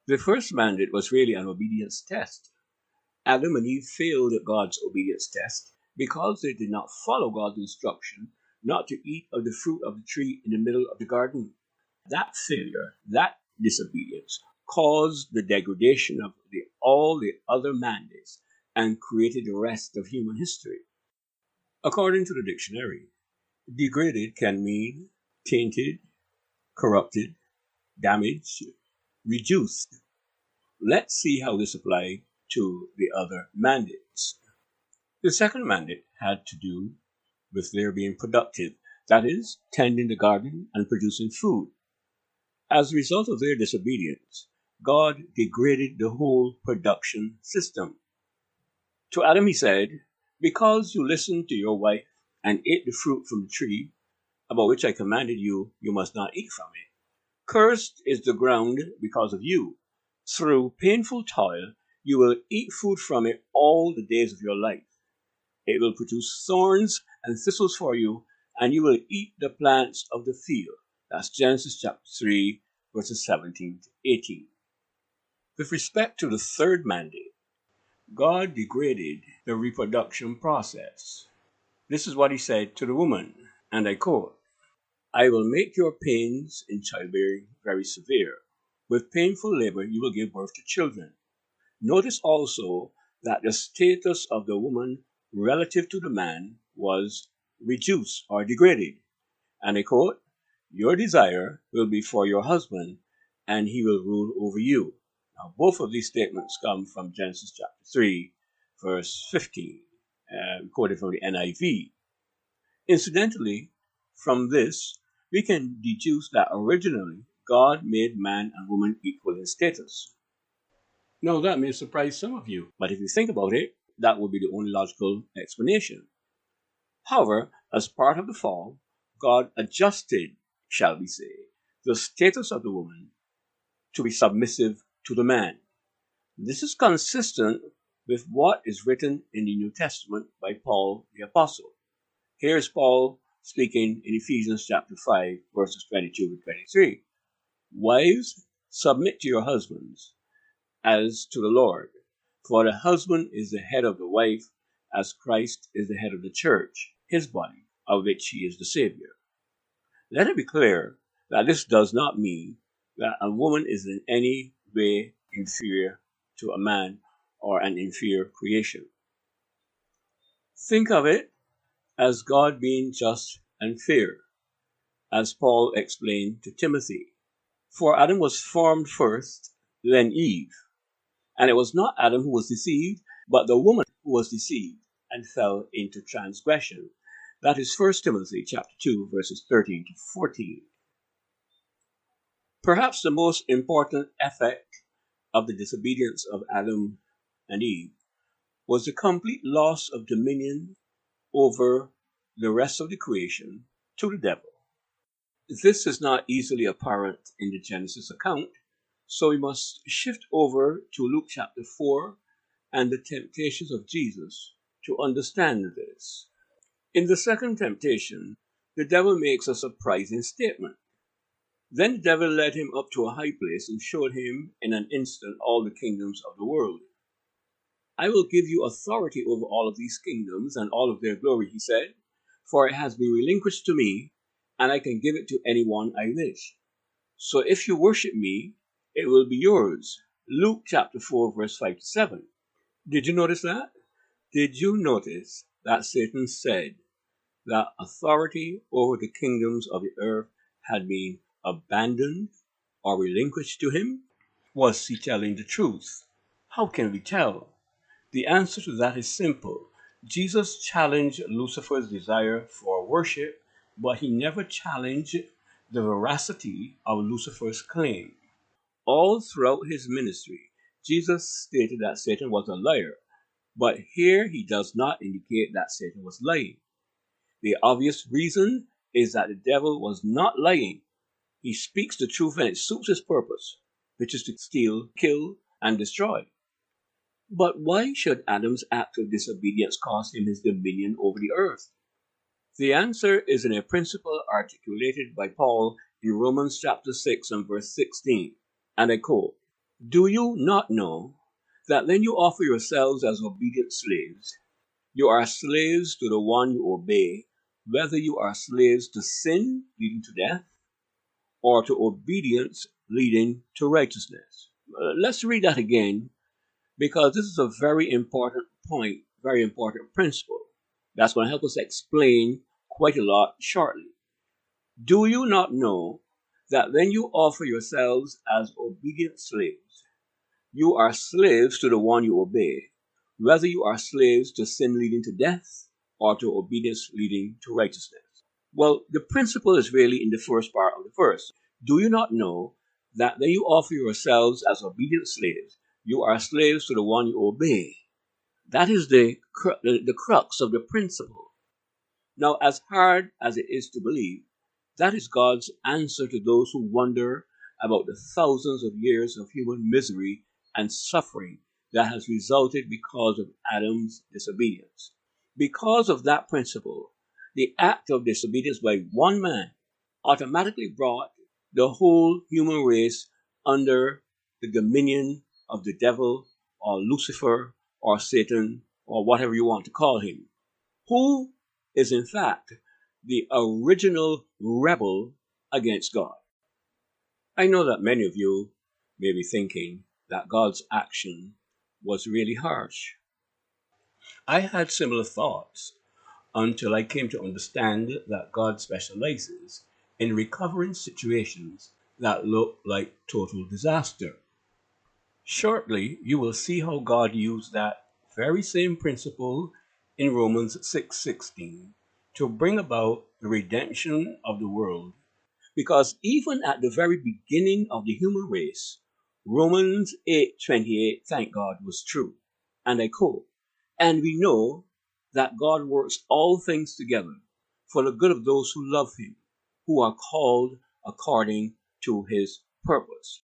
The first mandate was really an obedience test. Adam and Eve failed at God's obedience test because they did not follow God's instruction not to eat of the fruit of the tree in the middle of the garden. That failure, that disobedience, caused the degradation of all the other mandates and created the rest of human history. According to the dictionary, degraded can mean tainted, corrupted, damaged, reduced. Let's see how this applies to the other mandates. The second mandate had to do with their being productive, that is, tending the garden and producing food. As a result of their disobedience, God degraded the whole production system. To Adam he said, "Because you listened to your wife and ate the fruit from the tree, about which I commanded you, you must not eat from it. Cursed is the ground because of you. Through painful toil, you will eat food from it all the days of your life. It will produce thorns and thistles for you, and you will eat the plants of the field." That's Genesis chapter 3, verses 17 to 18. With respect to the third mandate, God degraded the reproduction process. This is what he said to the woman, and I quote, "I will make your pains in childbearing very severe. With painful labor you will give birth to children." Notice also that the status of the woman relative to the man was reduced or degraded. And I quote, "Your desire will be for your husband, and he will rule over you." Now, both of these statements come from Genesis chapter 3, verse 15, quoted from the NIV. Incidentally, from this, we can deduce that originally God made man and woman equal in status. Now, that may surprise some of you, but if you think about it, that would be the only logical explanation. However, as part of the fall, God adjusted, shall we say, the status of the woman to be submissive to the man. This is consistent with what is written in the New Testament by Paul the Apostle. Here's Paul speaking in Ephesians chapter 5, verses 22 to 23. "Wives, submit to your husbands as to the Lord. For the husband is the head of the wife, as Christ is the head of the church, his body, of which he is the Savior." Let it be clear that this does not mean that a woman is in any way inferior to a man or an inferior creation. Think of it as God being just and fair, as Paul explained to Timothy. For Adam was formed first, then Eve. And it was not Adam who was deceived, but the woman who was deceived and fell into transgression. That is 1 Timothy chapter 2, verses 13 to 14. Perhaps the most important effect of the disobedience of Adam and Eve was the complete loss of dominion over the rest of the creation to the devil. This is not easily apparent in the Genesis account, so we must shift over to Luke chapter 4 and the temptations of Jesus to understand this. In the second temptation, the devil makes a surprising statement. "Then the devil led him up to a high place and showed him in an instant all the kingdoms of the world. 'I will give you authority over all of these kingdoms and all of their glory,' he said, 'for it has been relinquished to me, and I can give it to anyone I wish. So if you worship me, it will be yours.'" Luke chapter 4, verse 5 to 7. Did you notice that? Did you notice that Satan said that authority over the kingdoms of the earth had been abandoned or relinquished to him? Was he telling the truth? How can we tell? The answer to that is simple. Jesus challenged Lucifer's desire for worship, but he never challenged the veracity of Lucifer's claim. All throughout his ministry, Jesus stated that Satan was a liar, but here he does not indicate that Satan was lying. The obvious reason is that the devil was not lying. He speaks the truth when it suits his purpose, which is to steal, kill, and destroy. But why should Adam's act of disobedience cost him his dominion over the earth? The answer is in a principle articulated by Paul in Romans chapter 6 and verse 16, and I quote, Do you not know that when you offer yourselves as obedient slaves, you are slaves to the one you obey, whether you are slaves to sin leading to death or to obedience leading to righteousness? Let's read that again because this is a very important point, very important principle. That's going to help us explain quite a lot shortly. Do you not know that when you offer yourselves as obedient slaves, you are slaves to the one you obey, whether you are slaves to sin leading to death or to obedience leading to righteousness? Well, the principle is really in the first part of the verse. Do you not know that when you offer yourselves as obedient slaves, you are slaves to the one you obey? That is the crux of the principle. Now, as hard as it is to believe, that is God's answer to those who wonder about the thousands of years of human misery and suffering that has resulted because of Adam's disobedience. Because of that principle, the act of disobedience by one man automatically brought the whole human race under the dominion of the devil or Lucifer or Satan or whatever you want to call him, who is in fact the original rebel against God. I know that many of you may be thinking that God's action was really harsh. I had similar thoughts until I came to understand that God specializes in recovering situations that look like total disaster. Shortly, you will see how God used that very same principle in Romans 6:16 to bring about the redemption of the world. Because even at the very beginning of the human race, Romans 8:28, thank God, was true. And I quote, "And we know that God works all things together for the good of those who love him, who are called according to his purpose."